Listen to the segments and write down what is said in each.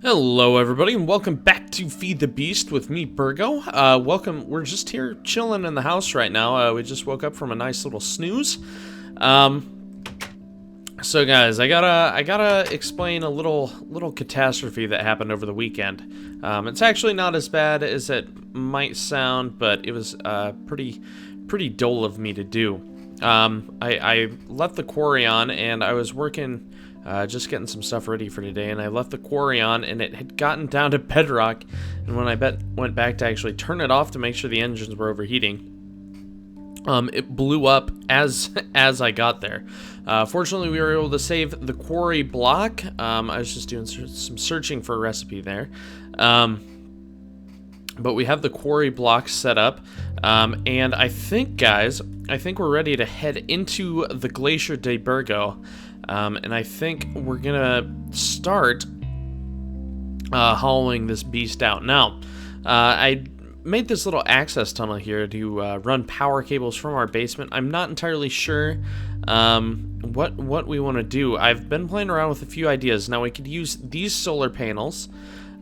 Hello everybody and welcome back to Feed the Beast with me, Baergo. Welcome, we're just here chilling in the house right now. We just woke up from a nice little snooze. So guys, I gotta explain a little catastrophe that happened over the weekend. It's actually not as bad as it might sound, but it was pretty dull of me to do. I left the quarry on and I was working, just getting some stuff ready for today, and I left the quarry on and it had gotten down to bedrock, and when I went back to actually turn it off to make sure the engines were overheating, it blew up as I got there. Fortunately, we were able to save the quarry block. I was just doing some searching for a recipe there. But we have the quarry block set up, and I think, guys, we're ready to head into the Glacier de Baergo, and I think we're gonna start hollowing this beast out. Now, I made this little access tunnel here to run power cables from our basement. I'm not entirely sure what we want to do. I've been playing around with a few ideas. Now, we could use these solar panels,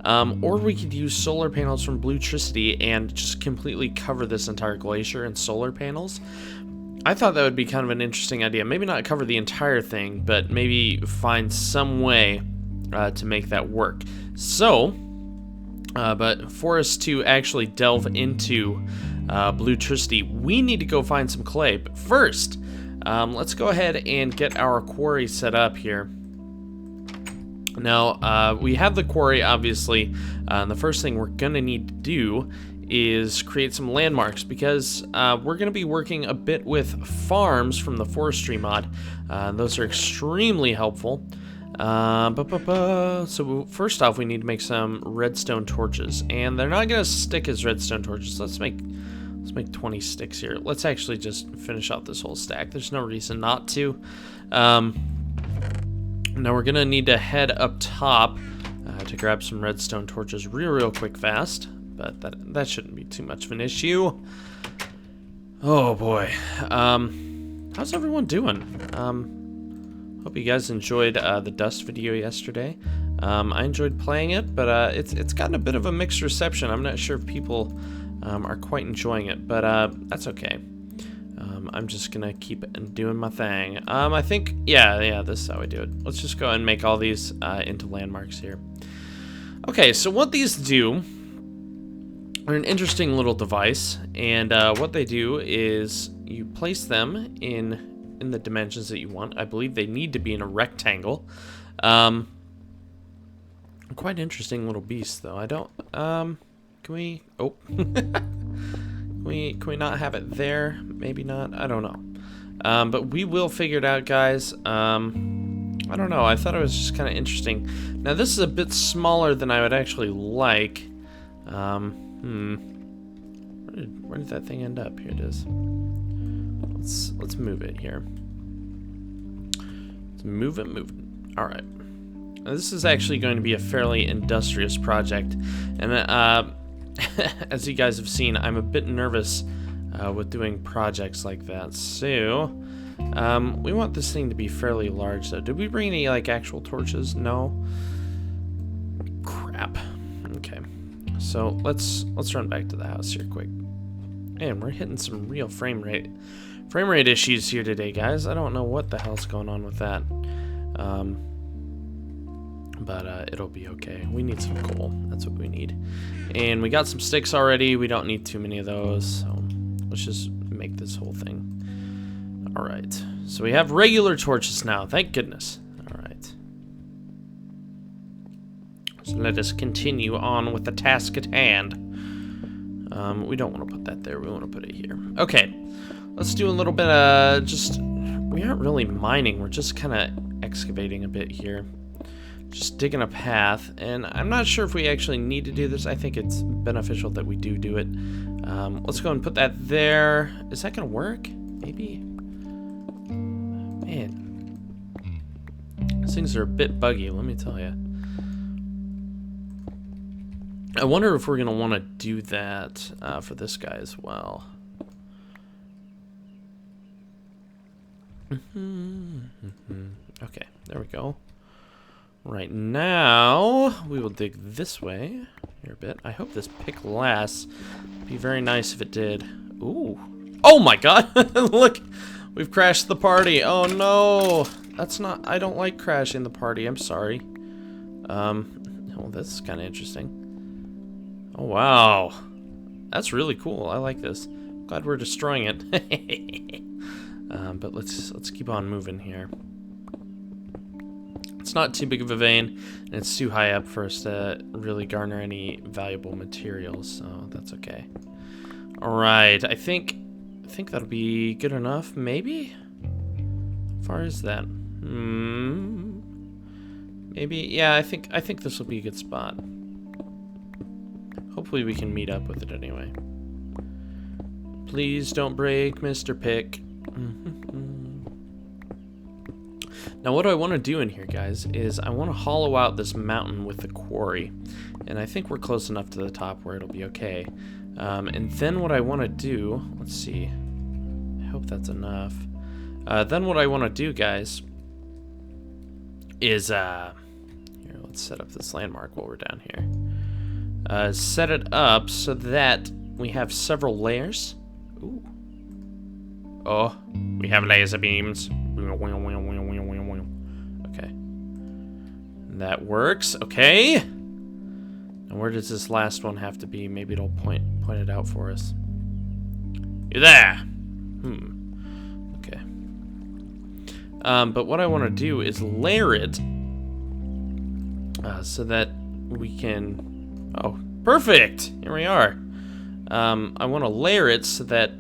or we could use solar panels from Bluetricity and just completely cover this entire glacier in solar panels. I thought that would be kind of an interesting idea. Maybe not cover the entire thing, but maybe find some way to make that work. So, but for us to actually delve into Bluetricity, we need to go find some clay. But first, let's go ahead and get our quarry set up here. Now, we have the quarry, obviously, and the first thing we're going to need to do is create some landmarks, because we're going to be working a bit with farms from the forestry mod. Those are extremely helpful. So first off, we need to make some redstone torches, and they're not going to stick as redstone torches. Let's make 20 sticks here. Let's actually just finish out this whole stack. There's no reason not to. Now we're gonna need to head up top to grab some redstone torches real quick fast, but that shouldn't be too much of an issue. Oh boy. How's everyone doing? Hope you guys enjoyed the Dust video yesterday. I enjoyed playing it, but it's gotten a bit of a mixed reception. I'm not sure if people are quite enjoying it, but that's okay. I'm just gonna keep doing my thing. I think, yeah, this is how we do it. Let's just go and make all these into landmarks here. Okay, so what these do are an interesting little device, and what they do is you place them in the dimensions that you want. I believe they need to be in a rectangle. Quite interesting little beast, though. I don't. Can we? Oh. Can we not have it there? Maybe not. I don't know. But we will figure it out, guys. I don't know. I thought it was just kind of interesting. Now, this is a bit smaller than I would actually like. Where did that thing end up? Here it is. Let's move it here. Let's move it. All right. Now, this is actually going to be a fairly industrious project, and as you guys have seen, I'm a bit nervous with doing projects like that. So, we want this thing to be fairly large, though. Did we bring any, like, actual torches? No. Crap. Okay. So, let's run back to the house here quick. Man, we're hitting some real frame rate issues here today, guys. I don't know what the hell's going on with that. But it'll be okay. We need some coal. That's what we need. And we got some sticks already. We don't need too many of those. So let's just make this whole thing. All right. So we have regular torches now. Thank goodness. All right. So let us continue on with the task at hand. We don't want to put that there. We want to put it here. Okay. Let's do a little bit of just... We aren't really mining. We're just kind of excavating a bit here. Just digging a path, and I'm not sure if we actually need to do this. I think it's beneficial that we do it. Let's go and put that there. Is that gonna work? Maybe? Man. These things are a bit buggy, let me tell you. I wonder if we're gonna want to do that for this guy as well. Okay, there we go. Right now, we will dig this way here a bit. I hope this pick lasts. It'd be very nice if it did. Ooh. Oh my god! Look! We've crashed the party. Oh no! That's not... I don't like crashing the party. I'm sorry. Oh, this is kind of interesting. Oh, wow. That's really cool. I like this. Glad we're destroying it. But let's keep on moving here. It's not too big of a vein, and it's too high up for us to really garner any valuable materials, so that's okay. Alright, I think that'll be good enough, maybe? How far is that? Maybe, yeah, I think this will be a good spot. Hopefully we can meet up with it anyway. Please don't break, Mr. Pick. Now what I want to do in here, guys, is I want to hollow out this mountain with the quarry. And I think we're close enough to the top where it'll be okay. And then what I want to do, let's see. I hope that's enough. Then what I want to do, guys, is, here, let's set up this landmark while we're down here. Set it up so that we have several layers. Ooh. Oh, we have laser beams. Okay. That works. Okay. And where does this last one have to be? Maybe it'll point it out for us. You're there. Okay. But what I want to do is layer it so that we can... Oh, perfect! Here we are. I want to layer it so that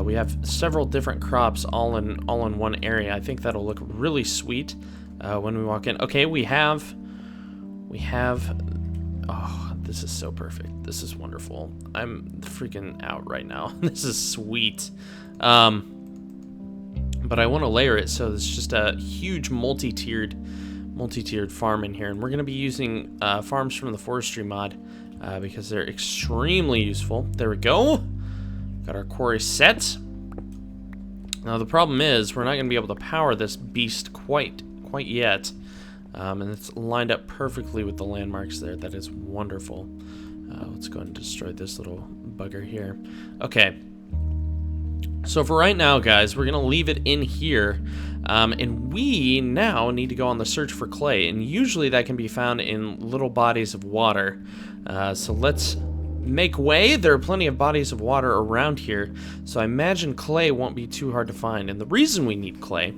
we have several different crops all in one area. I think that'll look really sweet when we walk in. Okay, we have... Oh, this is so perfect. This is wonderful. I'm freaking out right now. This is sweet. But I want to layer it so it's just a huge multi-tiered farm in here. And we're going to be using farms from the forestry mod because they're extremely useful. There we go. Got our quarry set. Now the problem is we're not going to be able to power this beast quite yet. And it's lined up perfectly with the landmarks there. That is wonderful. Let's go ahead and destroy this little bugger here. Okay. So for right now, guys, we're going to leave it in here. And we now need to go on the search for clay. And usually that can be found in little bodies of water. So let's make way. There are plenty of bodies of water around here. So I imagine clay won't be too hard to find. And the reason we need clay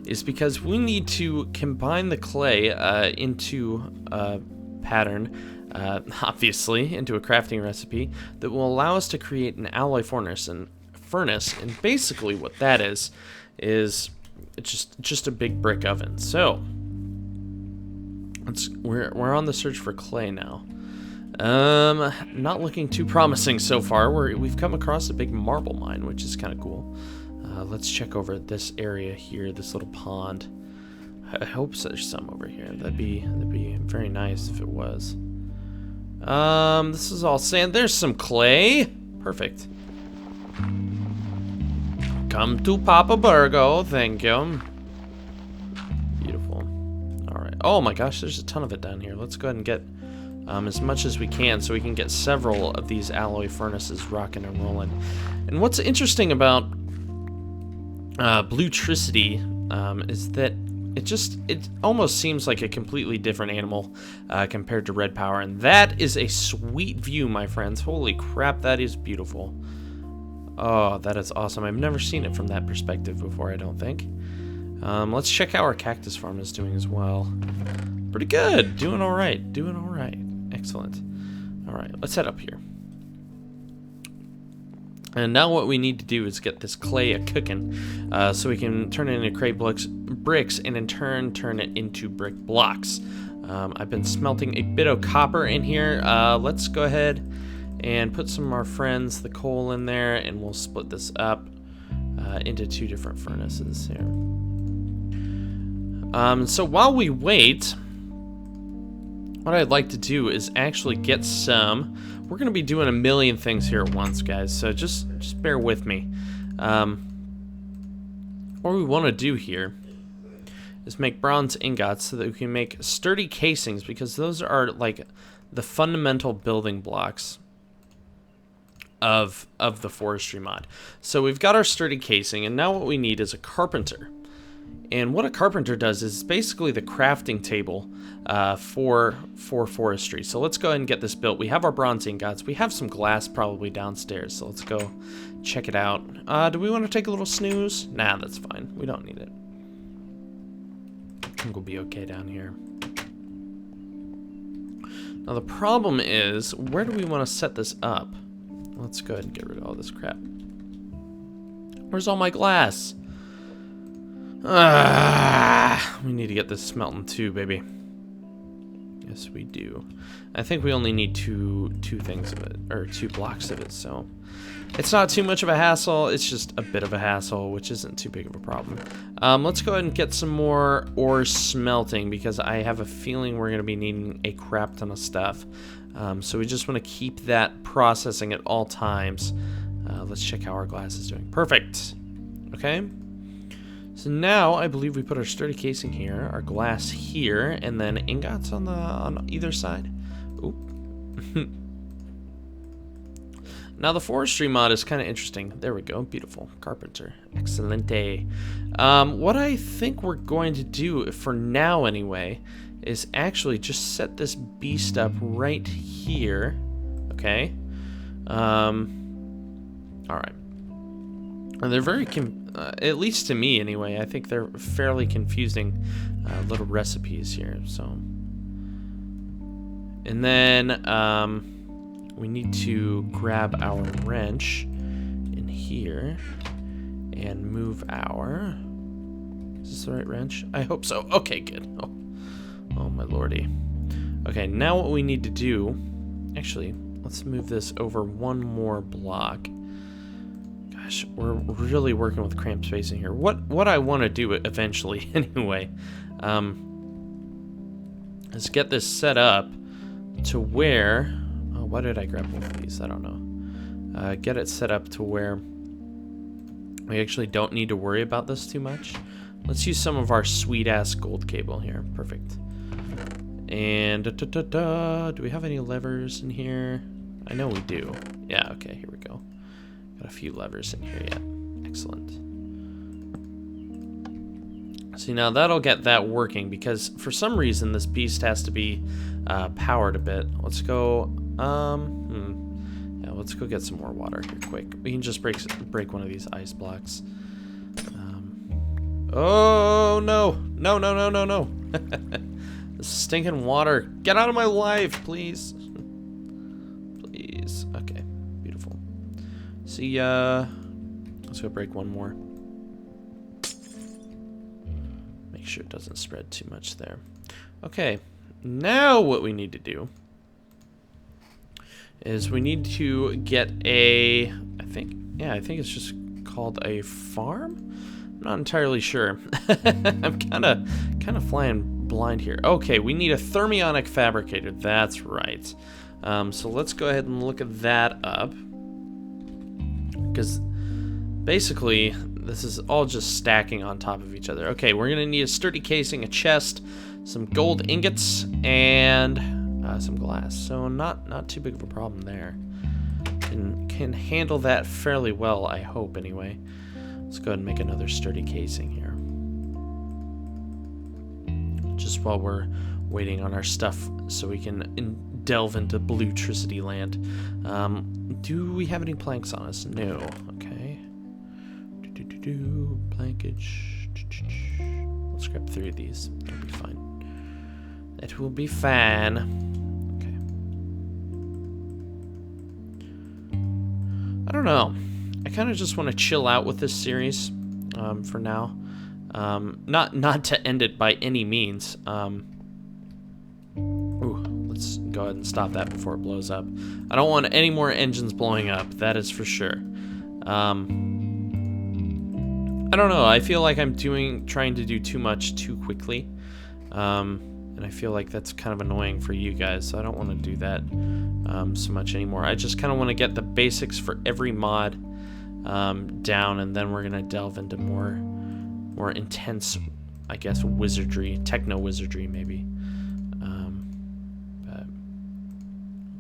is because we need to combine the clay into a pattern, obviously, into a crafting recipe that will allow us to create an alloy furnace. And basically what that is it's just a big brick oven. So we're on the search for clay now. Not looking too promising so far. We've come across a big marble mine, which is kind of cool. Let's check over this area here, this little pond. I hope there's some over here. That'd be very nice if it was. This is all sand. There's some clay. Perfect. Come to Papa Baergo. Thank you. Beautiful. All right. Oh my gosh, there's a ton of it down here. Let's go ahead and get as much as we can so we can get several of these alloy furnaces rocking and rolling. And what's interesting about Bluetricity is that it almost seems like a completely different animal compared to Red Power, and that is a sweet view, my friends. Holy crap, that is beautiful. Oh, that is awesome. I've never seen it from that perspective before, I don't think. Let's check how our cactus farm is doing as well. Pretty good. Doing all right. Excellent. All right, let's head up here. And now what we need to do is get this clay a-cooking so we can turn it into clay bricks and in turn turn it into brick blocks. I've been smelting a bit of copper in here. Let's go ahead and put some of our friends, the coal, in there, and we'll split this up into two different furnaces here. So while we wait, what I'd like to do is actually get some... We're going to be doing a million things here at once, guys, so just bear with me. What we want to do here is make bronze ingots so that we can make sturdy casings, because those are like the fundamental building blocks of the forestry mod. So we've got our sturdy casing, and now what we need is a carpenter. And what a carpenter does is basically the crafting table for forestry. So let's go ahead and get this built. We have our bronze ingots. We have some glass probably downstairs, so let's go check it out. Do we want to take a little snooze? Nah, that's fine. We don't need it. I think we'll be okay down here. Now the problem is, where do we want to set this up? Let's go ahead and get rid of all this crap. Where's all my glass? We need to get this smelting too, baby. Yes, we do. I think we only need two things of it, or 2 blocks of it, so it's not too much of a hassle. It's just a bit of a hassle, which isn't too big of a problem. Let's go ahead and get some more ore smelting, because I have a feeling we're going to be needing a crap ton of stuff. So we just want to keep that processing at all times. Let's check how our glass is doing. Perfect. Okay. So now I believe we put our sturdy casing here, our glass here, and then ingots on either side. Oop. Now the forestry mod is kind of interesting. There we go. Beautiful. Carpenter. Excelente. What I think we're going to do, for now anyway, is actually just set this beast up right here. Okay. Alright. And they're very, at least to me anyway, I think they're fairly confusing little recipes here. So, and then we need to grab our wrench in here and move our. Is this the right wrench? I hope so. Okay, good. Oh my lordy. Okay, now what we need to do. Actually, let's move this over one more block. Gosh, we're really working with cramped spacing here. What I want to do eventually, anyway, is get this set up to where. Oh, why did I grab both of these? I don't know. Get it set up to where we actually don't need to worry about this too much. Let's use some of our sweet ass gold cable here. Perfect. And do we have any levers in here? I know we do. Yeah. Okay. Here we go. Got a few levers in here yet. Excellent. See, now that'll get that working, because for some reason this beast has to be powered a bit. Let's go. Yeah, let's go get some more water here quick. We can just break one of these ice blocks. Oh no! No! No! No! No! No! This stinking water! Get out of my life, please! Please. Okay. Beautiful. See, let's go break one more. Make sure it doesn't spread too much there. Okay. Now what we need to do is we need to get a, I think it's just called a farm? I'm not entirely sure. I'm kind of flying blind here. Okay, we need a thermionic fabricator. That's right. So let's go ahead and look at that up, because basically this is all just stacking on top of each other. Okay, we're gonna need a sturdy casing, a chest, some gold ingots, and some glass. So not too big of a problem there. Can handle that fairly well, I hope, anyway. Let's go ahead and make another sturdy casing here, just while we're waiting on our stuff so we can delve into Bluetricity land. Do we have any planks on us? No. Okay. Plankage. Let's grab 3 of these. That'll be fine. It will be fine. Okay. I don't know. I kind of just want to chill out with this series for now. Not to end it by any means. Let's go ahead and stop that before it blows up. I don't want any more engines blowing up, that is for sure. I don't know, I feel like I'm trying to do too much too quickly. And I feel like that's kind of annoying for you guys, so I don't want to do that so much anymore. I just kind of want to get the basics for every mod down, and then we're going to delve into more intense I guess, wizardry, techno wizardry maybe. But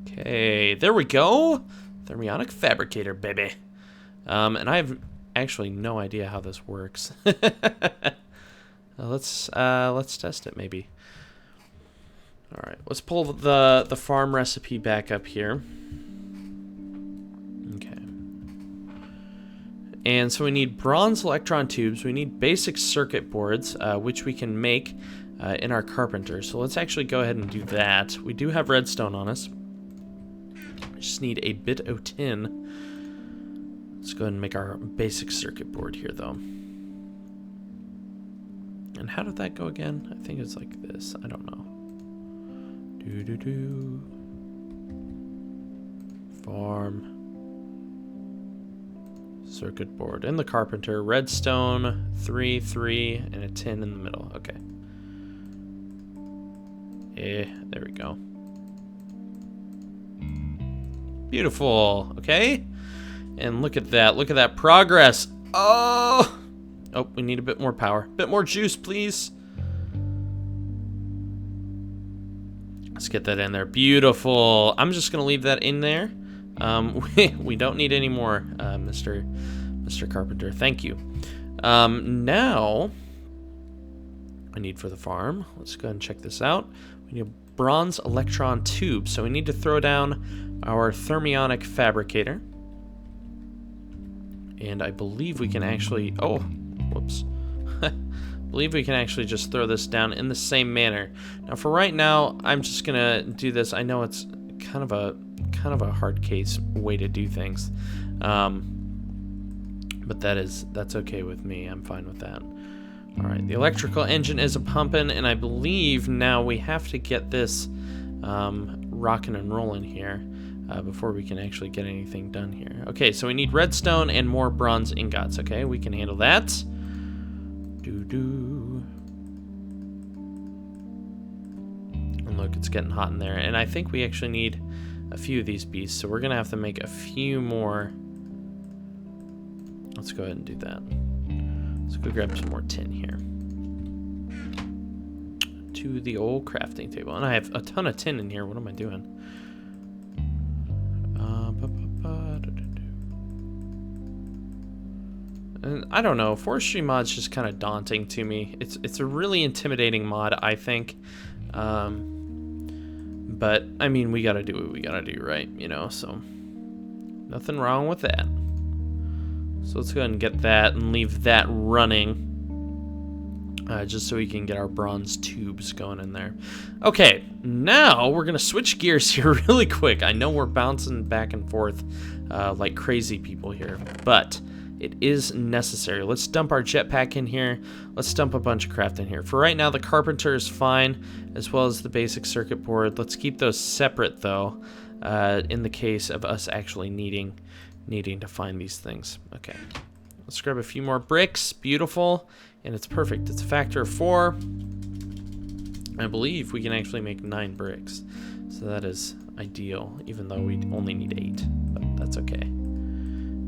okay, there we go. Thermionic fabricator, baby. And I have actually no idea how this works. Let's test it maybe. All right, let's pull the farm recipe back up here. Okay. And so we need bronze electron tubes. We need basic circuit boards, which we can make in our carpenter. So let's actually go ahead and do that. We do have redstone on us. We just need a bit of tin. Let's go ahead and make our basic circuit board here, though. And how did that go again? I think it's like this. I don't know. Farm. Circuit board. In the carpenter. Redstone. 3, 3, and a tin in the middle. Okay. There we go. Beautiful. Okay. And look at that. Look at that progress. Oh! Oh, we need a bit more power. Bit more juice, please. Let's get that in there. Beautiful. I'm just going to leave that in there. We don't need any more, Mr. Carpenter. Thank you. Now, I need for the farm. Let's go ahead and check this out. We need a bronze electron tube. So we need to throw down our thermionic fabricator. And I believe we can actually... Oh, whoops. I believe we can actually just throw this down in the same manner. Now, for right now, I'm just gonna do this. I know it's kind of a hard case way to do things, but that's okay with me. I'm fine with that. All right, the electrical engine is a pumping, and I believe now we have to get this rocking and rolling here. Before we can actually get anything done here. Okay, so we need redstone and more bronze ingots. Okay, we can handle that. And look, it's getting hot in there. And I think we actually need a few of these beasts, so we're gonna have to make a few more. Let's go ahead and do that. Let's go grab some more tin here. To the old crafting table. And I have a ton of tin in here. What am I doing? And I don't know, forestry mod's just kind of daunting to me. It's a really intimidating mod, I think. But I mean, we gotta do what we gotta do, right? You know, so nothing wrong with that. So let's go ahead and get that and leave that running. Just so we can get our bronze tubes going in there. Okay, now we're gonna switch gears here really quick. I know we're bouncing back and forth like crazy people here, but it is necessary. Let's dump our jetpack in here. Let's dump a bunch of craft in here. For right now, the carpenter is fine, as well as the basic circuit board. Let's keep those separate, though, in the case of us actually needing to find these things. Okay, let's grab a few more bricks. Beautiful. And it's perfect. It's a factor of 4. I believe we can actually make 9 bricks. So that is ideal, even though we only need 8. But that's okay.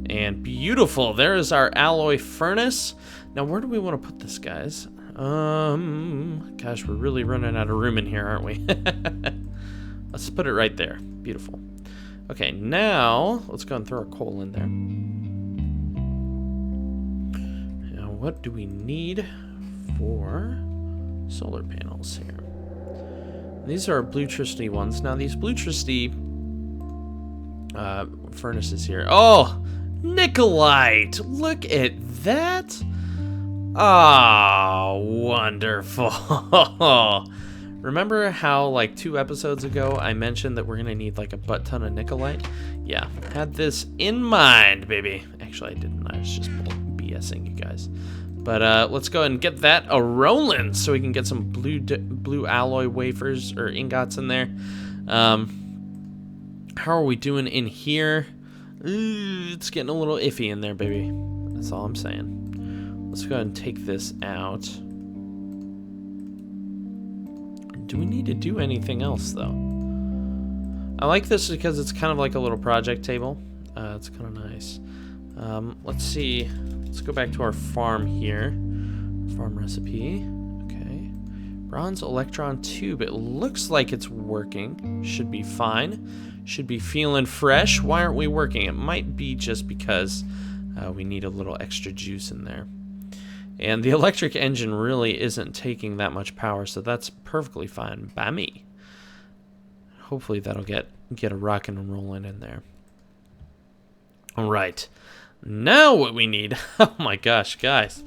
And beautiful. There is our alloy furnace. Now, where do we want to put this, guys? Gosh, we're really running out of room in here, aren't we? Let's put it right there. Beautiful. Okay, now let's go and throw our coal in there. What do we need for solar panels here? These are Bluetricity ones. Now, these Bluetricity furnaces here. Oh, Nikolite! Look at that! Ah, wonderful. Remember how, like, 2 episodes ago, I mentioned that we're going to need, like, a butt ton of Nikolite? Yeah, had this in mind, baby. Actually, I didn't. I was just BSing you guys. But let's go ahead and get that a-rolling so we can get some blue alloy wafers or ingots in there. How are we doing in here? It's getting a little iffy in there, baby. That's all I'm saying. Let's go ahead and take this out. Do we need to do anything else, though? I like this because it's kind of like a little project table. It's kind of nice. Let's see. Let's go back to our farm here. Farm recipe. Bronze electron tube. It looks like it's working. Should be fine. Should be feeling fresh. Why aren't we working? It might be just because we need a little extra juice in there. And the electric engine really isn't taking that much power, so that's perfectly fine by me. Hopefully that'll get a rockin' and rollin' in there. All right. Now what we need, oh my gosh, guys.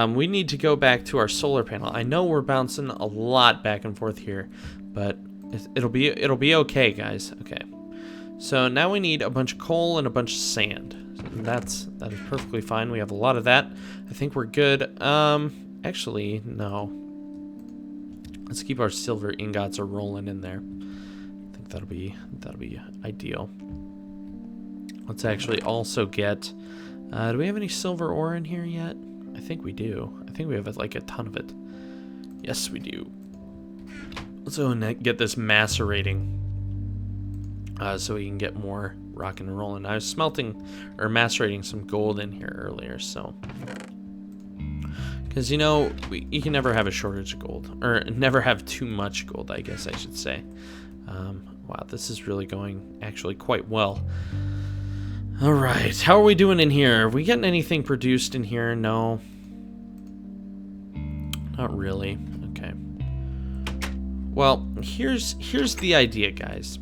We need to go back to our solar panel. I know we're bouncing a lot back and forth here, but it'll be okay, guys. Okay. So now we need a bunch of coal and a bunch of sand. That is perfectly fine. We have a lot of that. I think we're good. Actually, no. Let's keep our silver ingots rolling in there. I think that'll be ideal. Let's actually also get. Do we have any silver ore in here yet? I think we do. I think we have like a ton of it. Yes, we do. Let's go and get this macerating. So we can get more rockin' and rollin'. I was smelting or macerating some gold in here earlier, so. Because, you know, you can never have a shortage of gold. Or never have too much gold, I guess I should say. Wow, this is really going actually quite well. Alright, how are we doing in here? Are we getting anything produced in here? No. Not really. Okay. Well, here's the idea, guys.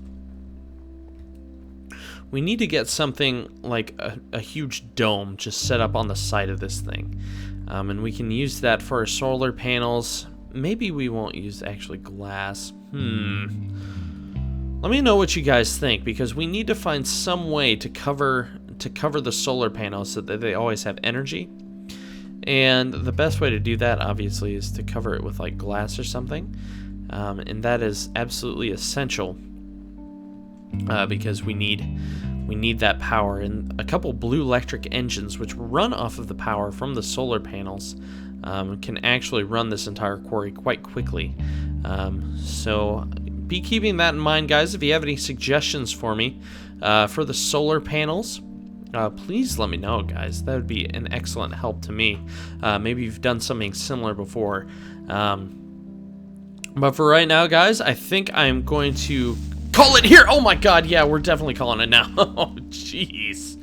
We need to get something like a huge dome just set up on the side of this thing. And we can use that for our solar panels. Maybe we won't use actually glass. Let me know what you guys think, because we need to find some way to cover the solar panels so that they always have energy. And the best way to do that, obviously, is to cover it with like glass or something. And that is absolutely essential because we need that power. And a couple blue electric engines, which run off of the power from the solar panels, can actually run this entire quarry quite quickly. So be keeping that in mind, guys. If you have any suggestions for me for the solar panels, please let me know, guys. That would be an excellent help to me. Maybe you've done something similar before. But for right now, guys, I think I'm going to call it here. Oh my god, yeah, we're definitely calling it now. Oh, jeez.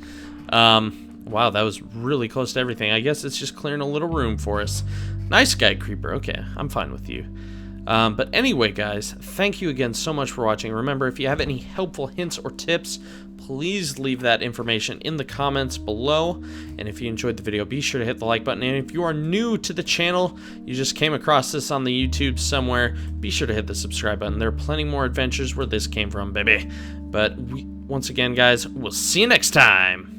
Wow, that was really close to everything. I guess it's just clearing a little room for us. Nice guy, Creeper. Okay, I'm fine with you. But anyway, guys, thank you again so much for watching. Remember, if you have any helpful hints or tips, please leave that information in the comments below. And if you enjoyed the video, be sure to hit the like button. And if you are new to the channel, you just came across this on the YouTube somewhere, be sure to hit the subscribe button. There are plenty more adventures where this came from, baby. But once again, guys, we'll see you next time.